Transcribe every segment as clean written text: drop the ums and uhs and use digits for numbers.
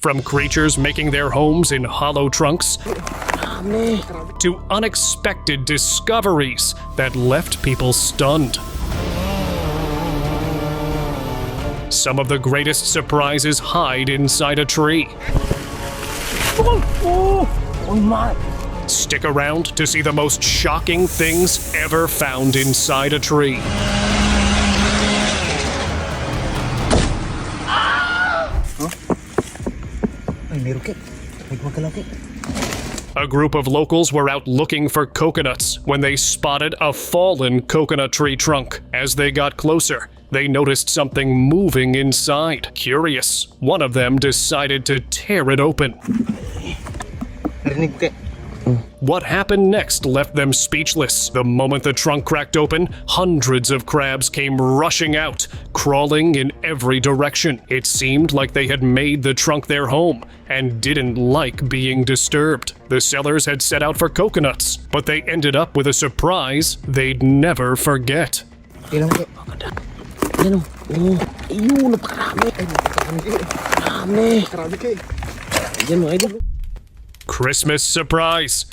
From creatures making their homes in hollow trunks to unexpected discoveries that left people stunned. Some of the greatest surprises hide inside a tree. Stick around to see the most shocking things ever found inside a tree. A group of locals were out looking for coconuts when they spotted a fallen coconut tree trunk. As they got closer, they noticed something moving inside. Curious, one of them decided to tear it open. What happened next left them speechless. The moment the trunk cracked open, hundreds of crabs came rushing out, crawling in every direction. It seemed like they had made the trunk their home and didn't like being disturbed. The sellers had set out for coconuts, but they ended up with a surprise they'd never forget. Christmas surprise.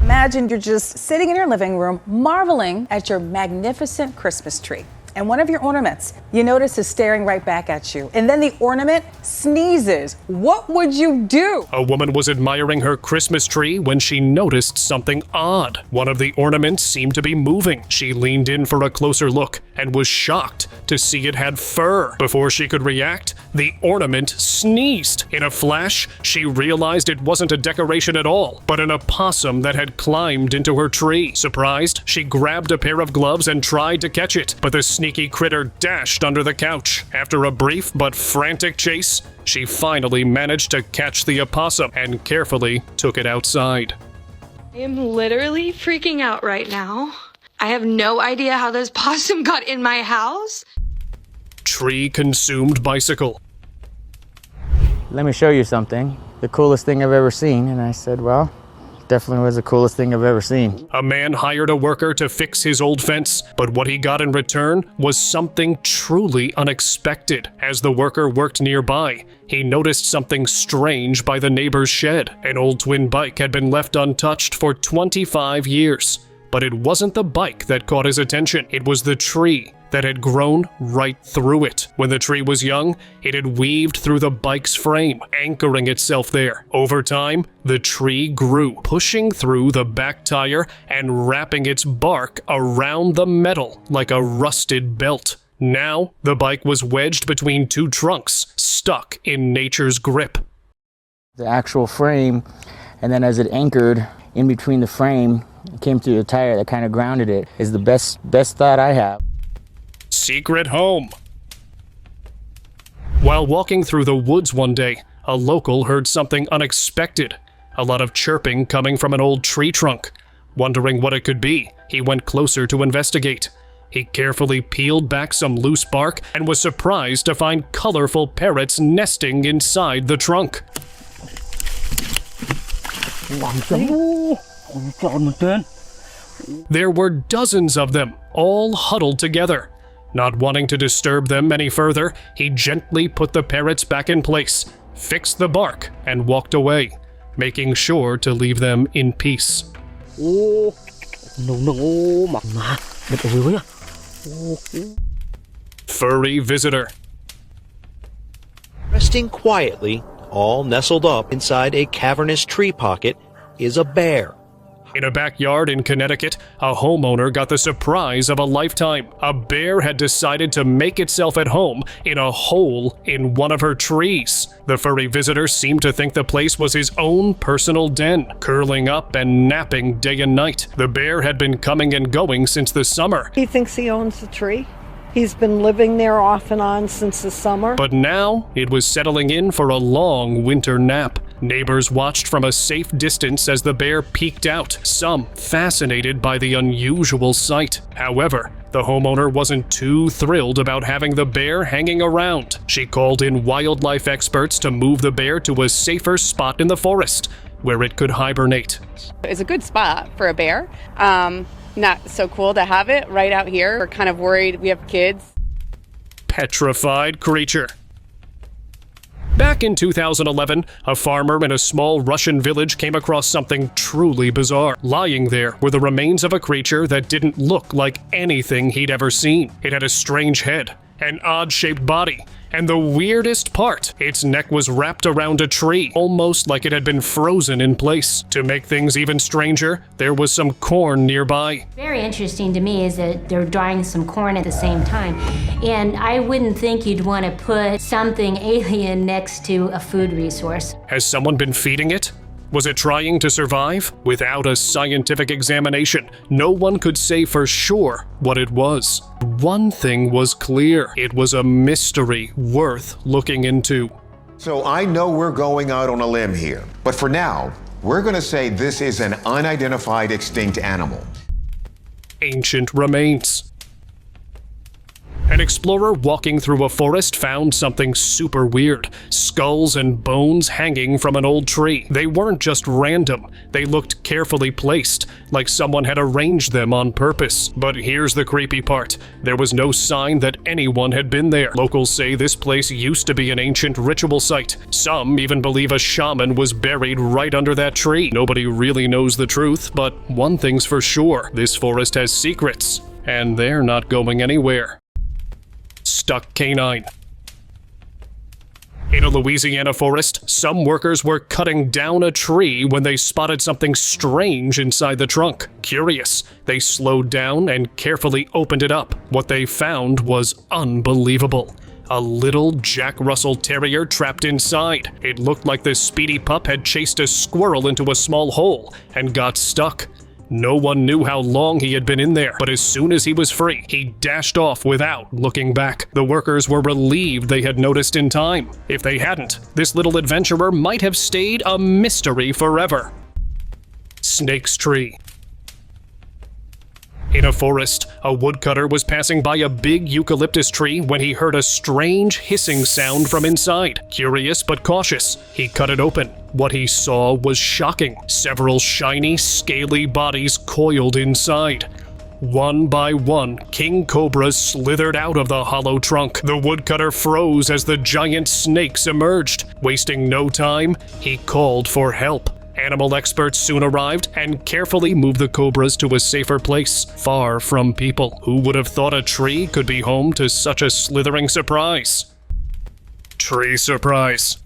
Imagine you're just sitting in your living room, marveling at your magnificent Christmas tree. And one of your ornaments you notice is staring right back at you. And then the ornament sneezes. What would you do? A woman was admiring her Christmas tree when she noticed something odd. One of the ornaments seemed to be moving. She leaned in for a closer look and was shocked to see it had fur. Before she could react, the ornament sneezed. In a flash, she realized it wasn't a decoration at all, but an opossum that had climbed into her tree. Surprised, she grabbed a pair of gloves and tried to catch it, but the sneaky critter dashed under the couch. After a brief but frantic chase, she finally managed to catch the opossum and carefully took it outside. I am literally freaking out right now. I have no idea how this possum got in my house. Tree-consumed bicycle. Let me show you something. The coolest thing I've ever seen. And I said, well, definitely was the coolest thing I've ever seen. A man hired a worker to fix his old fence, but what he got in return was something truly unexpected. As the worker worked nearby, he noticed something strange by the neighbor's shed. An old twin bike had been left untouched for 25 years. But it wasn't the bike that caught his attention. It was the tree that had grown right through it. When the tree was young, it had weaved through the bike's frame, anchoring itself there. Over time, the tree grew, pushing through the back tire and wrapping its bark around the metal like a rusted belt. Now, the bike was wedged between two trunks, stuck in nature's grip. The actual frame, and then as it anchored in between the frame, it came through the tire that kind of grounded it, is the best thought I have. Secret home. While walking through the woods one day, a local heard something unexpected. A lot of chirping coming from an old tree trunk. Wondering what it could be, he went closer to investigate. He carefully peeled back some loose bark and was surprised to find colorful parrots nesting inside the trunk. There were dozens of them, all huddled together. Not wanting to disturb them any further, he gently put the parrots back in place, fixed the bark, and walked away, making sure to leave them in peace. Furry visitor. Resting quietly, all nestled up inside a cavernous tree pocket, is a bear. In a backyard in Connecticut, a homeowner got the surprise of a lifetime. A bear had decided to make itself at home in a hole in one of her trees. The furry visitor seemed to think the place was his own personal den, curling up and napping day and night. The bear had been coming and going since the summer. He thinks he owns the tree. He's been living there off and on since the summer. But now it was settling in for a long winter nap. Neighbors watched from a safe distance as the bear peeked out, some fascinated by the unusual sight. However, the homeowner wasn't too thrilled about having the bear hanging around. She called in wildlife experts to move the bear to a safer spot in the forest, where it could hibernate. It's a good spot for a bear. Not so cool to have it right out here. We're kind of worried. We have kids. Petrified creature. Back in 2011, a farmer in a small Russian village came across something truly bizarre. Lying there were the remains of a creature that didn't look like anything he'd ever seen. It had a strange head, an odd-shaped body, and the weirdest part, its neck was wrapped around a tree, almost like it had been frozen in place. To make things even stranger, there was some corn nearby. Very interesting to me is that they're drying some corn at the same time. And I wouldn't think you'd want to put something alien next to a food resource. Has someone been feeding it? Was it trying to survive? Without a scientific examination, no one could say for sure what it was. One thing was clear. It was a mystery worth looking into. So I know we're going out on a limb here, but for now, we're going to say this is an unidentified extinct animal. Ancient remains. An explorer walking through a forest found something super weird. Skulls and bones hanging from an old tree. They weren't just random. They looked carefully placed, like someone had arranged them on purpose. But here's the creepy part. There was no sign that anyone had been there. Locals say this place used to be an ancient ritual site. Some even believe a shaman was buried right under that tree. Nobody really knows the truth, but one thing's for sure. This forest has secrets, and they're not going anywhere. Stuck canine. In a Louisiana forest, some workers were cutting down a tree when they spotted something strange inside the trunk. Curious, they slowed down and carefully opened it up. What they found was unbelievable. A little Jack Russell Terrier trapped inside. It looked like the speedy pup had chased a squirrel into a small hole and got stuck. No one knew how long he had been in there, but as soon as he was free, he dashed off without looking back. The workers were relieved they had noticed in time. If they hadn't, this little adventurer might have stayed a mystery forever. Snake's tree. In a forest, a woodcutter was passing by a big eucalyptus tree when he heard a strange hissing sound from inside. Curious but cautious, he cut it open. What he saw was shocking. Several shiny, scaly bodies coiled inside. One by one, king cobras slithered out of the hollow trunk. The woodcutter froze as the giant snakes emerged. Wasting no time, he called for help. Animal experts soon arrived and carefully moved the cobras to a safer place, far from people. Who would have thought a tree could be home to such a slithering surprise? Tree surprise.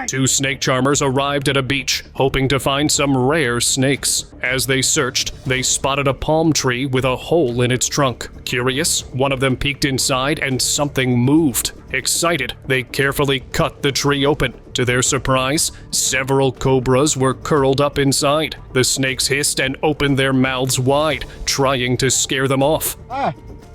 Two snake charmers arrived at a beach, hoping to find some rare snakes. As they searched, they spotted a palm tree with a hole in its trunk. Curious, one of them peeked inside and something moved. Excited, they carefully cut the tree open. To their surprise, several cobras were curled up inside. The snakes hissed and opened their mouths wide, trying to scare them off.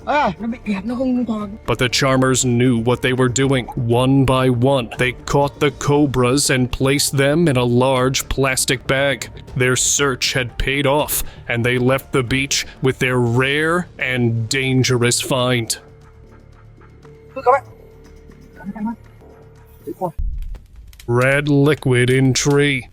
But the charmers knew what they were doing. One by one, they caught the cobras and placed them in a large plastic bag. Their search had paid off, and they left the beach with their rare and dangerous find. Red liquid in tree.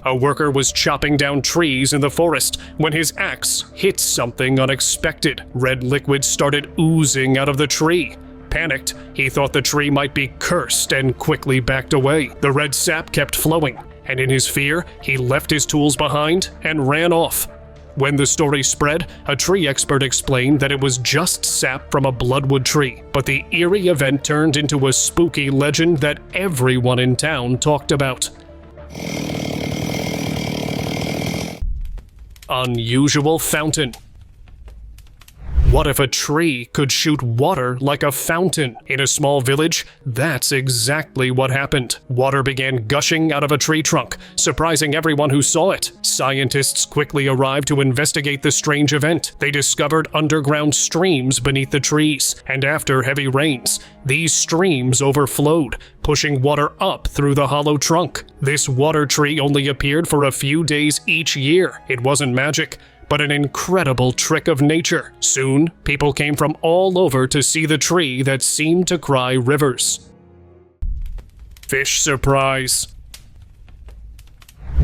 A worker was chopping down trees in the forest when his axe hit something unexpected. Red liquid started oozing out of the tree. Panicked, he thought the tree might be cursed and quickly backed away. The red sap kept flowing, and in his fear, he left his tools behind and ran off. When the story spread, a tree expert explained that it was just sap from a bloodwood tree, but the eerie event turned into a spooky legend that everyone in town talked about. Unusual fountain. What if a tree could shoot water like a fountain? In a small village, that's exactly what happened. Water began gushing out of a tree trunk, surprising everyone who saw it. Scientists quickly arrived to investigate the strange event. They discovered underground streams beneath the trees, and after heavy rains, these streams overflowed, pushing water up through the hollow trunk. This water tree only appeared for a few days each year. It wasn't magic, but an incredible trick of nature. Soon, people came from all over to see the tree that seemed to cry rivers. Fish surprise.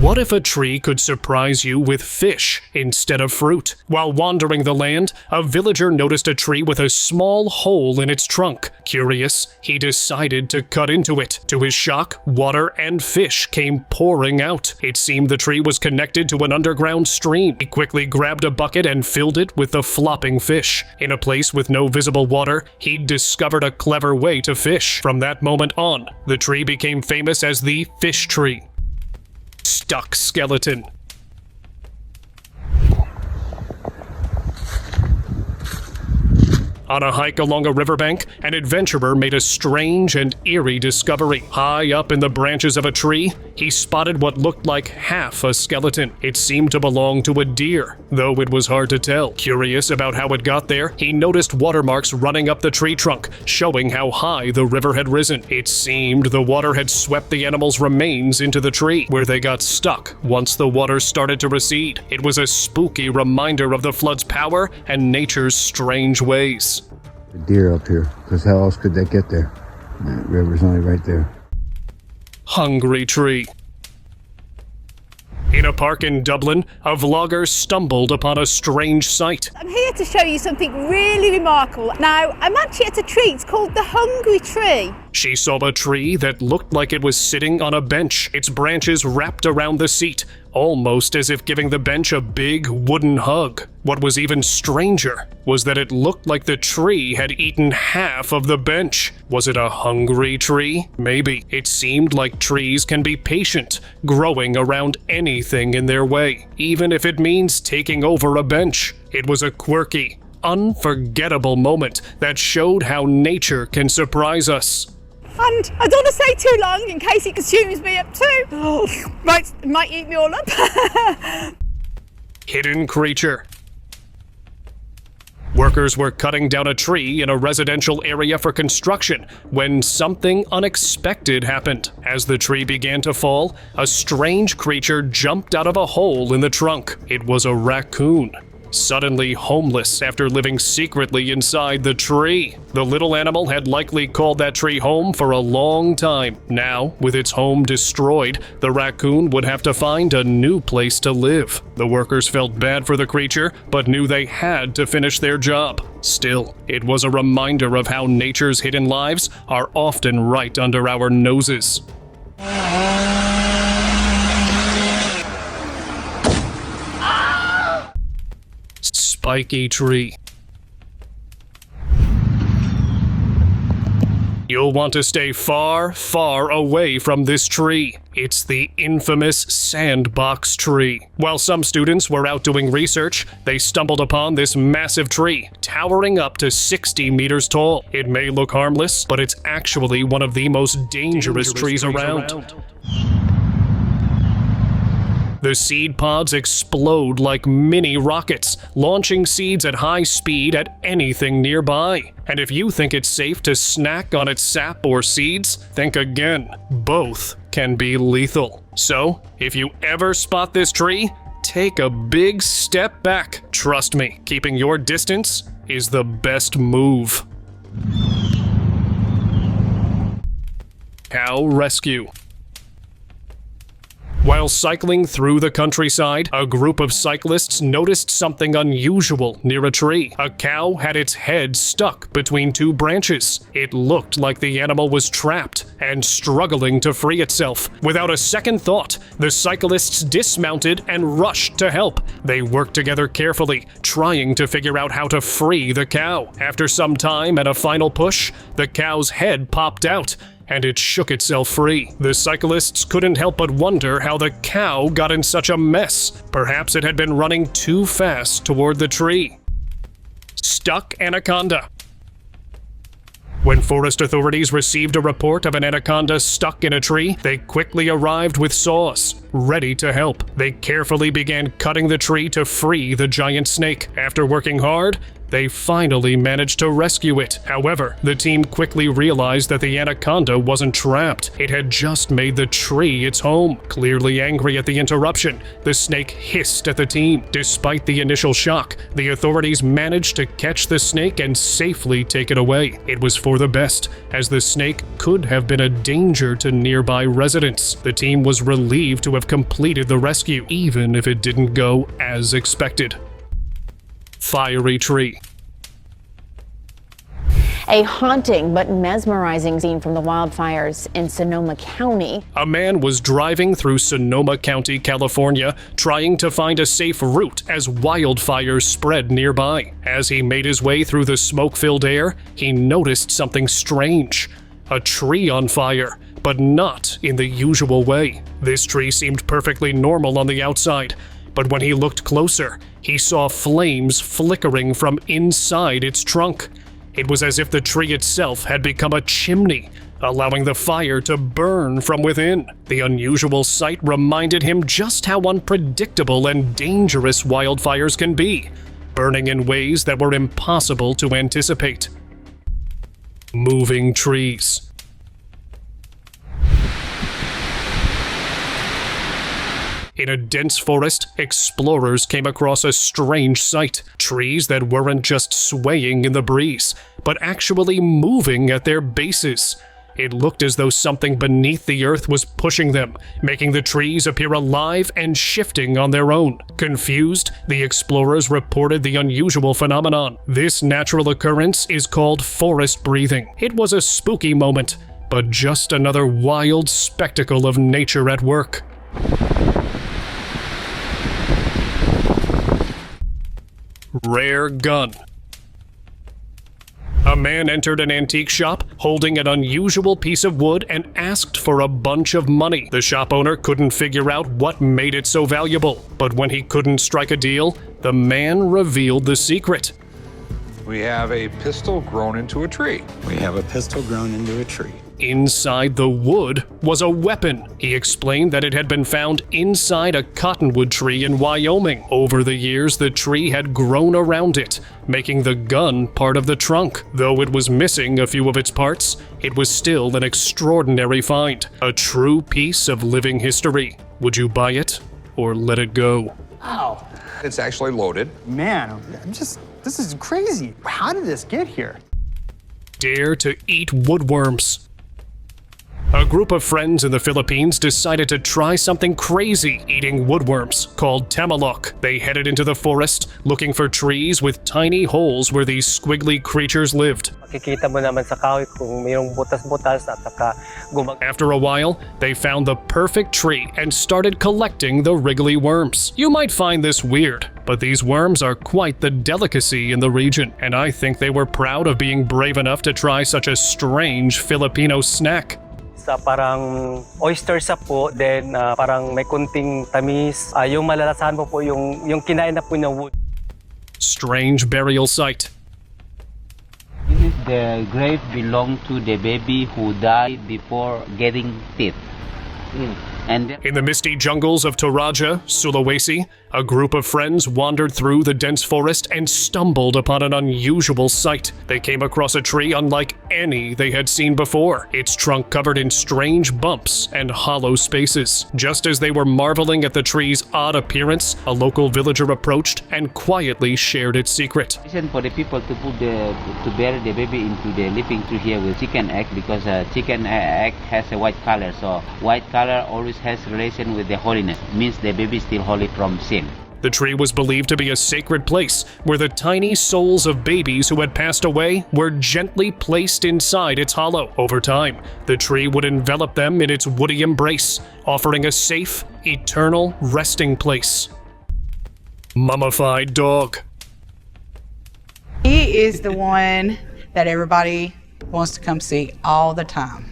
What if a tree could surprise you with fish instead of fruit? While wandering the land, a villager noticed a tree with a small hole in its trunk. Curious, he decided to cut into it. To his shock, water and fish came pouring out. It seemed the tree was connected to an underground stream. He quickly grabbed a bucket and filled it with the flopping fish. In a place with no visible water, he discovered a clever way to fish. From that moment on, the tree became famous as the fish tree. Stuck skeleton. On a hike along a riverbank, an adventurer made a strange and eerie discovery. High up in the branches of a tree, he spotted what looked like half a skeleton. It seemed to belong to a deer, though it was hard to tell. Curious about how it got there, he noticed watermarks running up the tree trunk, showing how high the river had risen. It seemed the water had swept the animal's remains into the tree, where they got stuck once the water started to recede. It was a spooky reminder of the flood's power and nature's strange ways. The deer up here, because how else could they get there? The river's only right there. Hungry tree. In a park in Dublin, a vlogger stumbled upon a strange sight. I'm here to show you something really remarkable. Now, I'm actually at a tree. It's called the Hungry Tree. She saw a tree that looked like it was sitting on a bench, its branches wrapped around the seat, almost as if giving the bench a big wooden hug. What was even stranger was that it looked like the tree had eaten half of the bench. Was it a hungry tree? Maybe. It seemed like trees can be patient, growing around anything in their way, even if it means taking over a bench. It was a quirky, unforgettable moment that showed how nature can surprise us. And I don't want to stay too long in case it consumes me up too. Oh, might eat me all up. Hidden creature. Workers were cutting down a tree in a residential area for construction when something unexpected happened. As the tree began to fall, a strange creature jumped out of a hole in the trunk. It was a raccoon. Suddenly homeless after living secretly inside the tree. The little animal had likely called that tree home for a long time. Now, with its home destroyed, the raccoon would have to find a new place to live. The workers felt bad for the creature, but knew they had to finish their job. Still, it was a reminder of how nature's hidden lives are often right under our noses. Spiky tree. You'll want to stay far, far away from this tree. It's the infamous sandbox tree. While some students were out doing research, they stumbled upon this massive tree, towering up to 60 meters tall. It may look harmless, but it's actually one of the most dangerous trees around. The seed pods explode like mini rockets, launching seeds at high speed at anything nearby. And if you think it's safe to snack on its sap or seeds, think again. Both can be lethal. So, if you ever spot this tree, take a big step back. Trust me, keeping your distance is the best move. Cow rescue. While cycling through the countryside, a group of cyclists noticed something unusual near a tree. A cow had its head stuck between two branches. It looked like the animal was trapped and struggling to free itself. Without a second thought, the cyclists dismounted and rushed to help. They worked together carefully, trying to figure out how to free the cow. After some time and a final push, the cow's head popped out, and it shook itself free. The cyclists couldn't help but wonder how the cow got in such a mess. Perhaps it had been running too fast toward the tree. Stuck anaconda. When forest authorities received a report of an anaconda stuck in a tree, they quickly arrived with saws, ready to help. They carefully began cutting the tree to free the giant snake. After working hard, they finally managed to rescue it. However, the team quickly realized that the anaconda wasn't trapped. It had just made the tree its home. Clearly angry at the interruption, the snake hissed at the team. Despite the initial shock, the authorities managed to catch the snake and safely take it away. It was for the best, as the snake could have been a danger to nearby residents. The team was relieved to have completed the rescue, even if it didn't go as expected. Fiery tree. A haunting but mesmerizing scene from the wildfires in Sonoma County. A man was driving through Sonoma County, California, trying to find a safe route as wildfires spread nearby. As he made his way through the smoke-filled air, he noticed something strange. A tree on fire, but not in the usual way. This tree seemed perfectly normal on the outside, but when he looked closer, he saw flames flickering from inside its trunk. It was as if the tree itself had become a chimney, allowing the fire to burn from within. The unusual sight reminded him just how unpredictable and dangerous wildfires can be, burning in ways that were impossible to anticipate. Moving trees. In a dense forest, explorers came across a strange sight. Trees that weren't just swaying in the breeze, but actually moving at their bases. It looked as though something beneath the earth was pushing them, making the trees appear alive and shifting on their own. Confused, the explorers reported the unusual phenomenon. This natural occurrence is called forest breathing. It was a spooky moment, but just another wild spectacle of nature at work. Rare gun. A man entered an antique shop holding an unusual piece of wood and asked for a bunch of money. The shop owner couldn't figure out what made it so valuable, but when he couldn't strike a deal, the man revealed the secret. We have a pistol grown into a tree. We have a pistol grown into a tree. Inside the wood was a weapon. He explained that it had been found inside a cottonwood tree in Wyoming. Over the years, the tree had grown around it, making the gun part of the trunk. Though it was missing a few of its parts, it was still an extraordinary find. A true piece of living history. Would you buy it or let it go? Wow. It's actually loaded. Man, this is crazy. How did this get here? Dare to eat woodworms. A group of friends in the Philippines decided to try something crazy, eating woodworms called tamalok. They headed into the forest, looking for trees with tiny holes where these squiggly creatures lived. After a while, they found the perfect tree and started collecting the wriggly worms. You might find this weird, but these worms are quite the delicacy in the region, and I think they were proud of being brave enough to try such a strange Filipino snack. Parang oyster sauce po, then parang may kunting tamis. Yung malalasahan mo po yung kinain na po ng wood. Strange burial site. The grave belonged to the baby who died before getting teeth. In the misty jungles of Toraja, Sulawesi, a group of friends wandered through the dense forest and stumbled upon an unusual sight. They came across a tree unlike any they had seen before, its trunk covered in strange bumps and hollow spaces. Just as they were marveling at the tree's odd appearance, a local villager approached and quietly shared its secret. Reason for the people to bury the baby into the living tree here with chicken egg, because chicken egg has a white color, so white color always has relation with the holiness, means the baby is still holy from sin. The tree was believed to be a sacred place where the tiny souls of babies who had passed away were gently placed inside its hollow. Over time, the tree would envelop them in its woody embrace, offering a safe, eternal resting place. Mummified dog. He is the one that everybody wants to come see all the time.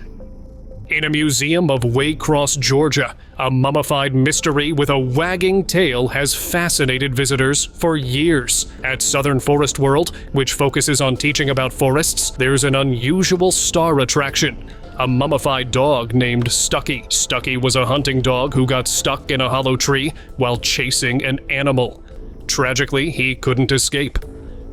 In a museum of Waycross, Georgia, a mummified mystery with a wagging tail has fascinated visitors for years. At Southern Forest World, which focuses on teaching about forests, there's an unusual star attraction. A mummified dog named Stucky. Stucky was a hunting dog who got stuck in a hollow tree while chasing an animal. Tragically, he couldn't escape.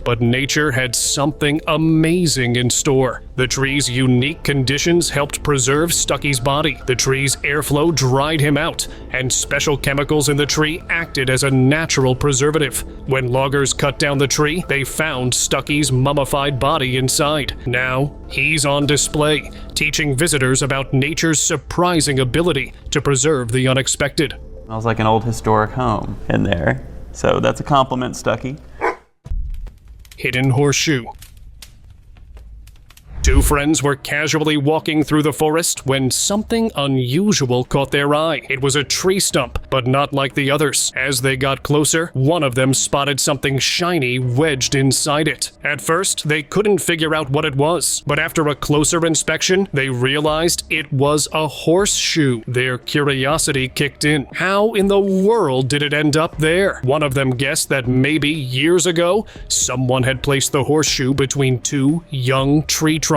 But nature had something amazing in store. The tree's unique conditions helped preserve Stucky's body. The tree's airflow dried him out, and special chemicals in the tree acted as a natural preservative. When loggers cut down the tree, they found Stucky's mummified body inside. Now, he's on display, teaching visitors about nature's surprising ability to preserve the unexpected. Smells like an old historic home in there. So that's a compliment, Stucky. Hidden horseshoe. Two friends were casually walking through the forest when something unusual caught their eye. It was a tree stump, but not like the others. As they got closer, one of them spotted something shiny wedged inside it. At first, they couldn't figure out what it was, but after a closer inspection, they realized it was a horseshoe. Their curiosity kicked in. How in the world did it end up there? One of them guessed that maybe years ago, someone had placed the horseshoe between two young tree trunks.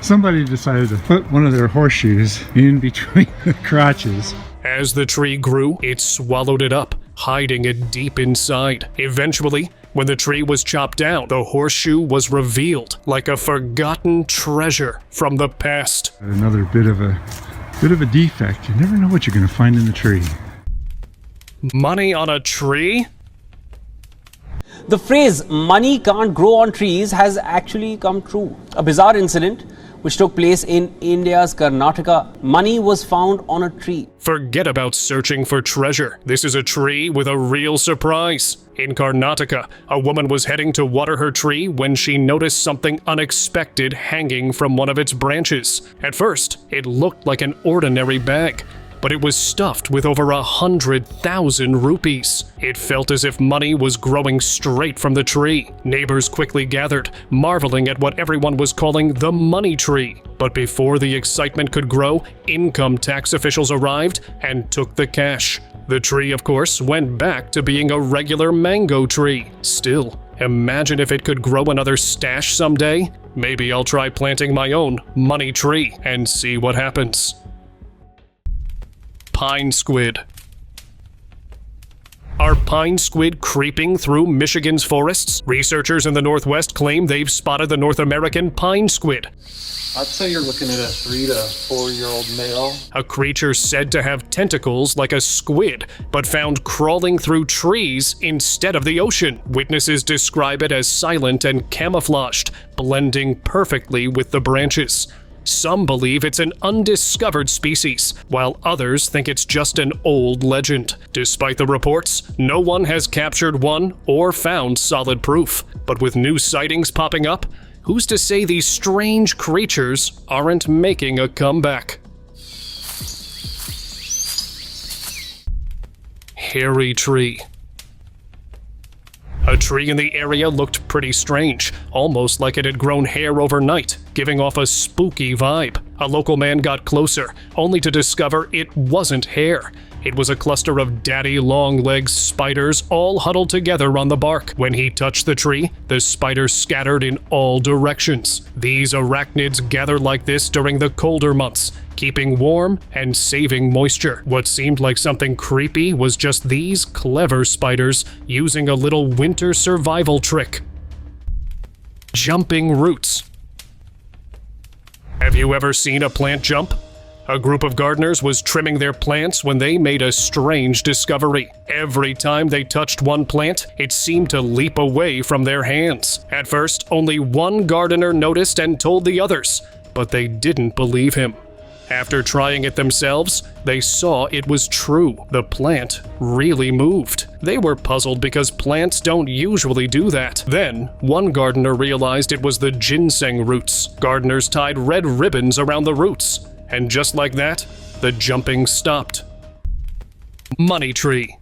Somebody decided to put one of their horseshoes in between the crotches. As the tree grew, it swallowed it up, hiding it deep inside. Eventually, when the tree was chopped down, the horseshoe was revealed like a forgotten treasure from the past. Another bit of a defect. You never know what you're going to find in the tree. Money on a tree? The phrase money can't grow on trees has actually come true. A bizarre incident which took place in India's Karnataka. Money was found on a tree. Forget about searching for treasure. This is a tree with a real surprise. In Karnataka, a woman was heading to water her tree when she noticed something unexpected hanging from one of its branches. At first, it looked like an ordinary bag, but it was stuffed with over 100,000 rupees. It felt as if money was growing straight from the tree. Neighbors quickly gathered, marveling at what everyone was calling the money tree. But before the excitement could grow, income tax officials arrived and took the cash. The tree, of course, went back to being a regular mango tree. Still, imagine if it could grow another stash someday. Maybe I'll try planting my own money tree and see what happens. Pine squid. Are pine squid creeping through Michigan's forests? Researchers in the Northwest claim they've spotted the North American pine squid. I'd say you're looking at a 3 to 4-year-old male. A creature said to have tentacles like a squid, but found crawling through trees instead of the ocean. Witnesses describe it as silent and camouflaged, blending perfectly with the branches. Some believe it's an undiscovered species, while others think it's just an old legend. Despite the reports, no one has captured one or found solid proof. But with new sightings popping up, who's to say these strange creatures aren't making a comeback? Hairy tree. A tree in the area looked pretty strange, almost like it had grown hair overnight, giving off a spooky vibe. A local man got closer, only to discover it wasn't hair. It was a cluster of daddy long-legged spiders all huddled together on the bark. When he touched the tree, the spiders scattered in all directions. These arachnids gather like this during the colder months, keeping warm and saving moisture. What seemed like something creepy was just these clever spiders using a little winter survival trick. Jumping roots. Have you ever seen a plant jump? A group of gardeners was trimming their plants when they made a strange discovery. Every time they touched one plant, it seemed to leap away from their hands. At first, only one gardener noticed and told the others, but they didn't believe him. After trying it themselves, they saw it was true. The plant really moved. They were puzzled because plants don't usually do that. Then, one gardener realized it was the ginseng roots. Gardeners tied red ribbons around the roots. And just like that, the jumping stopped. Money tree.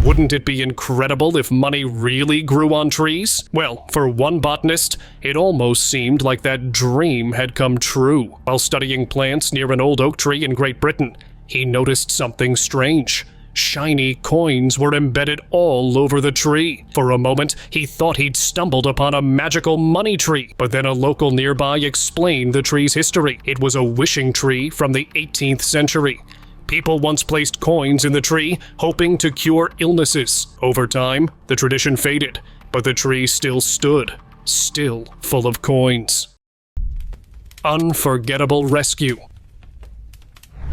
Wouldn't it be incredible if money really grew on trees? Well, for one botanist, it almost seemed like that dream had come true. While studying plants near an old oak tree in Great Britain, he noticed something strange. Shiny coins were embedded all over the tree. For a moment, he thought he'd stumbled upon a magical money tree, but then a local nearby explained the tree's history. It was a wishing tree from the 18th century. People once placed coins in the tree, hoping to cure illnesses. Over time, the tradition faded, but the tree still stood, still full of coins. Unforgettable rescue.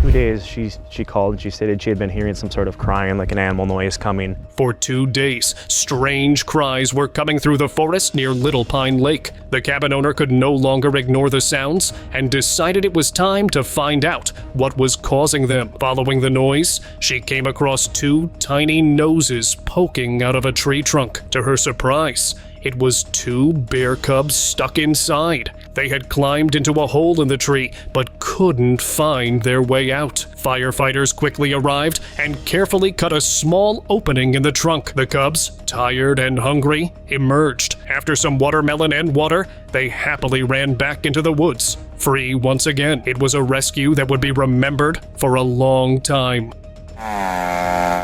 2 days she called and she stated she had been hearing some sort of crying, like an animal noise coming. For 2 days, strange cries were coming through the forest near Little Pine Lake. The cabin owner could no longer ignore the sounds and decided it was time to find out what was causing them. Following the noise, she came across 2 tiny noses poking out of a tree trunk. To her surprise, it was 2 bear cubs stuck inside. They had climbed into a hole in the tree, but couldn't find their way out. Firefighters quickly arrived and carefully cut a small opening in the trunk. The cubs, tired and hungry, emerged. After some watermelon and water, they happily ran back into the woods, free once again. It was a rescue that would be remembered for a long time.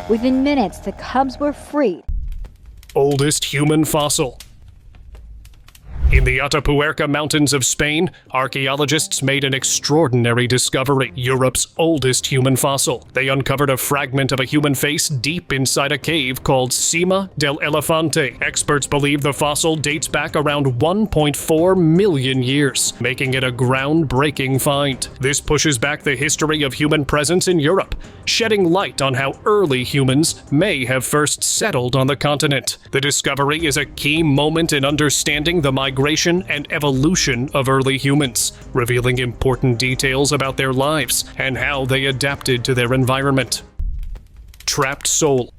Within minutes, the cubs were freed. Oldest human fossil. In the Atapuerca Mountains of Spain, archaeologists made an extraordinary discovery, Europe's oldest human fossil. They uncovered a fragment of a human face deep inside a cave called Cima del Elefante. Experts believe the fossil dates back around 1.4 million years, making it a groundbreaking find. This pushes back the history of human presence in Europe, shedding light on how early humans may have first settled on the continent. The discovery is a key moment in understanding the migration and evolution of early humans, revealing important details about their lives and how they adapted to their environment. Trapped soul.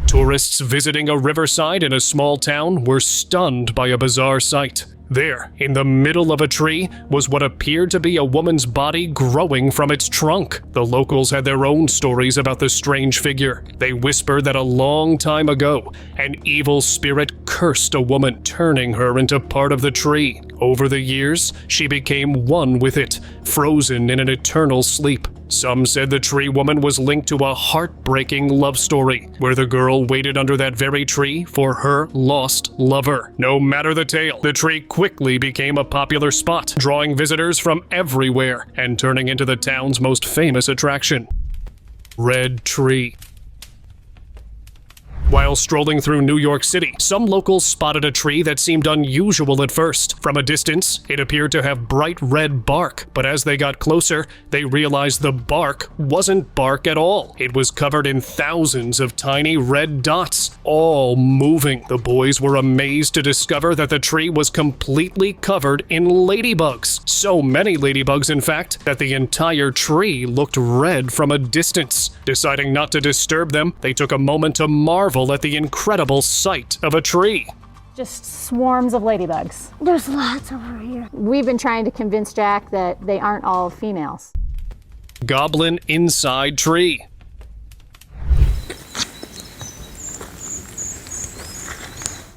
Tourists visiting a riverside in a small town were stunned by a bizarre sight. There, in the middle of a tree, was what appeared to be a woman's body growing from its trunk. The locals had their own stories about the strange figure. They whispered that a long time ago, an evil spirit cursed a woman, turning her into part of the tree. Over the years, she became one with it, frozen in an eternal sleep. Some said the tree woman was linked to a heartbreaking love story, where the girl waited under that very tree for her lost lover. No matter the tale, the tree quickly became a popular spot, drawing visitors from everywhere and turning into the town's most famous attraction. Red Tree. While strolling through New York City, some locals spotted a tree that seemed unusual at first. From a distance, it appeared to have bright red bark, but as they got closer, they realized the bark wasn't bark at all. It was covered in thousands of tiny red dots, all moving. The boys were amazed to discover that the tree was completely covered in ladybugs. So many ladybugs, in fact, that the entire tree looked red from a distance. Deciding not to disturb them, they took a moment to marvel at the incredible sight of a tree. Just swarms of ladybugs. There's lots over here. We've been trying to convince Jack that they aren't all females. Goblin inside tree.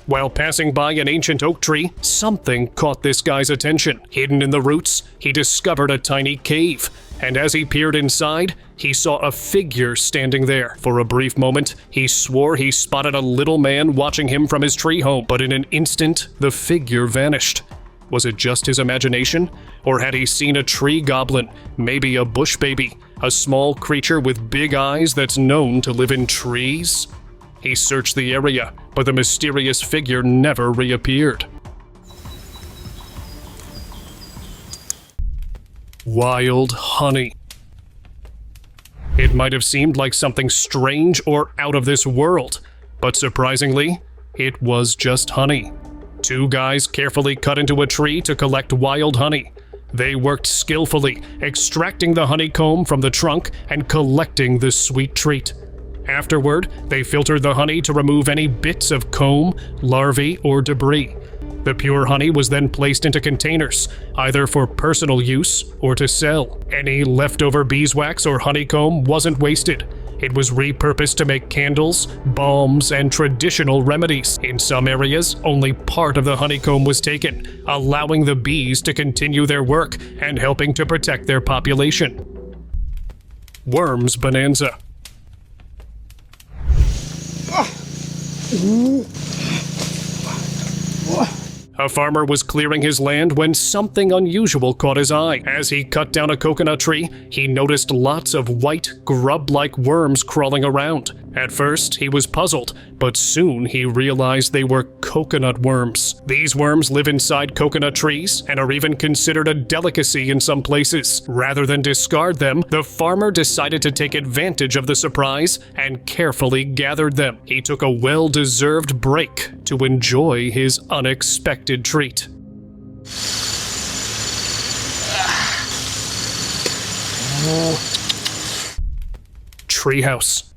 While passing by an ancient oak tree, something caught this guy's attention. Hidden in the roots, he discovered a tiny cave, and as he peered inside, he saw a figure standing there. For a brief moment, he swore he spotted a little man watching him from his tree home, but in an instant, the figure vanished. Was it just his imagination? Or had he seen a tree goblin, maybe a bush baby, a small creature with big eyes that's known to live in trees? He searched the area, but the mysterious figure never reappeared. Wild honey. It might have seemed like something strange or out of this world, but surprisingly, it was just honey. 2 guys carefully cut into a tree to collect wild honey. They worked skillfully, extracting the honeycomb from the trunk and collecting this sweet treat. Afterward, they filtered the honey to remove any bits of comb, larvae, or debris. The pure honey was then placed into containers, either for personal use or to sell. Any leftover beeswax or honeycomb wasn't wasted. It was repurposed to make candles, balms, and traditional remedies. In some areas, only part of the honeycomb was taken, allowing the bees to continue their work and helping to protect their population. Worms bonanza. A farmer was clearing his land when something unusual caught his eye. As he cut down a coconut tree, he noticed lots of white, grub-like worms crawling around. At first, he was puzzled, but soon he realized they were coconut worms. These worms live inside coconut trees and are even considered a delicacy in some places. Rather than discard them, the farmer decided to take advantage of the surprise and carefully gathered them. He took a well-deserved break to enjoy his unexpected treat. Treehouse.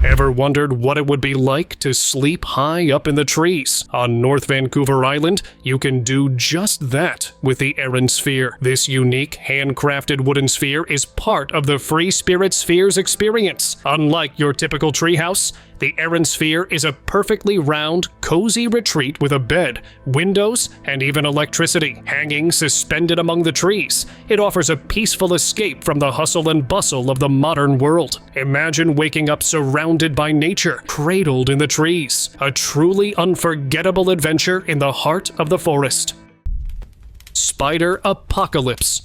Ever wondered what it would be like to sleep high up in the trees? On North Vancouver Island, you can do just that with the Erin Sphere. This unique, handcrafted wooden sphere is part of the Free Spirit Spheres experience. Unlike your typical treehouse, the Erin Sphere is a perfectly round, cozy retreat with a bed, windows, and even electricity. Hanging suspended among the trees, it offers a peaceful escape from the hustle and bustle of the modern world. Imagine waking up surrounded by nature, cradled in the trees. A truly unforgettable adventure in the heart of the forest. Spider Apocalypse.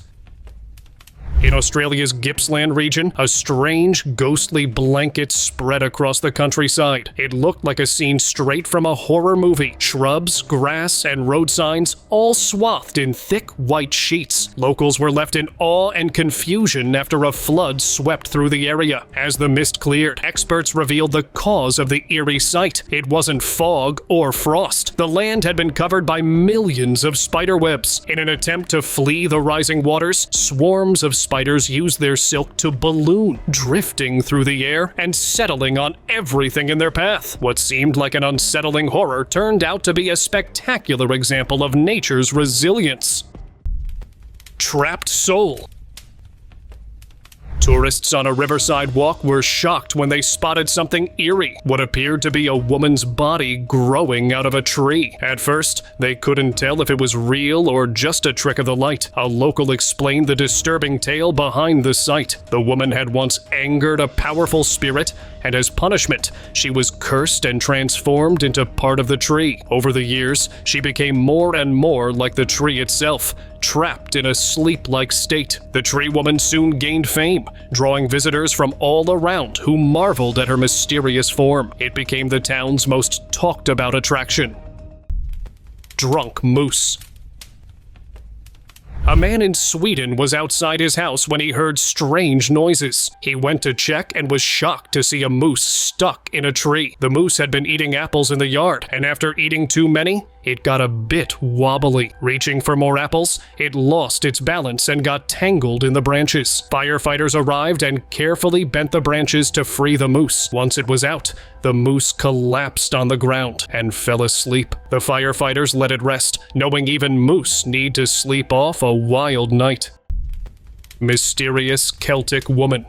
In Australia's Gippsland region, a strange, ghostly blanket spread across the countryside. It looked like a scene straight from a horror movie. Shrubs, grass, and road signs all swathed in thick white sheets. Locals were left in awe and confusion after a flood swept through the area. As the mist cleared, experts revealed the cause of the eerie sight. It wasn't fog or frost. The land had been covered by millions of spider webs. In an attempt to flee the rising waters, swarms of spiders used their silk to balloon, drifting through the air and settling on everything in their path. What seemed like an unsettling horror turned out to be a spectacular example of nature's resilience. Trapped soul. Tourists on a riverside walk were shocked when they spotted something eerie, what appeared to be a woman's body growing out of a tree. At first, they couldn't tell if it was real or just a trick of the light. A local explained the disturbing tale behind the sight. The woman had once angered a powerful spirit, and as punishment, she was cursed and transformed into part of the tree. Over the years, she became more and more like the tree itself, trapped in a sleep-like state. The tree woman soon gained fame, drawing visitors from all around who marveled at her mysterious form. It became the town's most talked-about attraction. Drunk moose. A man in Sweden was outside his house when he heard strange noises. He went to check and was shocked to see a moose stuck in a tree. The moose had been eating apples in the yard, and after eating too many, it got a bit wobbly. Reaching for more apples, it lost its balance and got tangled in the branches. Firefighters arrived and carefully bent the branches to free the moose. Once it was out, the moose collapsed on the ground and fell asleep. The firefighters let it rest, knowing even moose need to sleep off a wild night. Mysterious Celtic woman.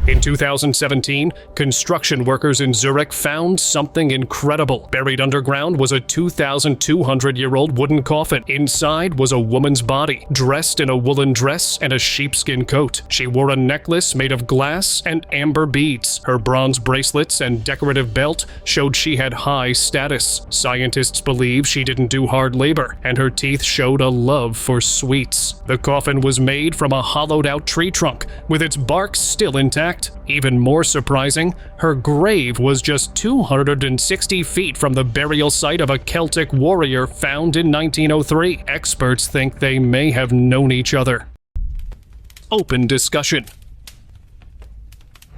In 2017, construction workers in Zurich found something incredible. Buried underground was a 2,200-year-old wooden coffin. Inside was a woman's body, dressed in a woolen dress and a sheepskin coat. She wore a necklace made of glass and amber beads. Her bronze bracelets and decorative belt showed she had high status. Scientists believe she didn't do hard labor, and her teeth showed a love for sweets. The coffin was made from a hollowed-out tree trunk, with its bark still intact. Even more surprising, her grave was just 260 feet from the burial site of a Celtic warrior found in 1903. Experts think they may have known each other. Open discussion.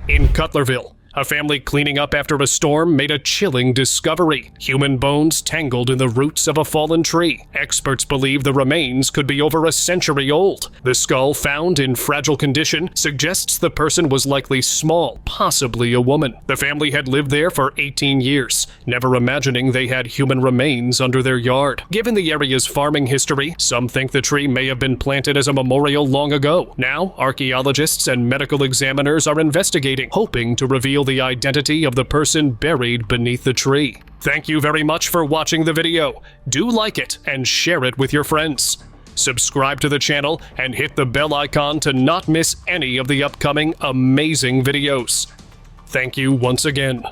In Cutlerville, a family cleaning up after a storm made a chilling discovery. Human bones tangled in the roots of a fallen tree. Experts believe the remains could be over a century old. The skull, found in fragile condition, suggests the person was likely small, possibly a woman. The family had lived there for 18 years, never imagining they had human remains under their yard. Given the area's farming history, some think the tree may have been planted as a memorial long ago. Now, archaeologists and medical examiners are investigating, hoping to reveal the identity of the person buried beneath the tree. Thank you very much for watching the video. Do like it and share it with your friends. Subscribe to the channel and hit the bell icon to not miss any of the upcoming amazing videos. Thank you once again.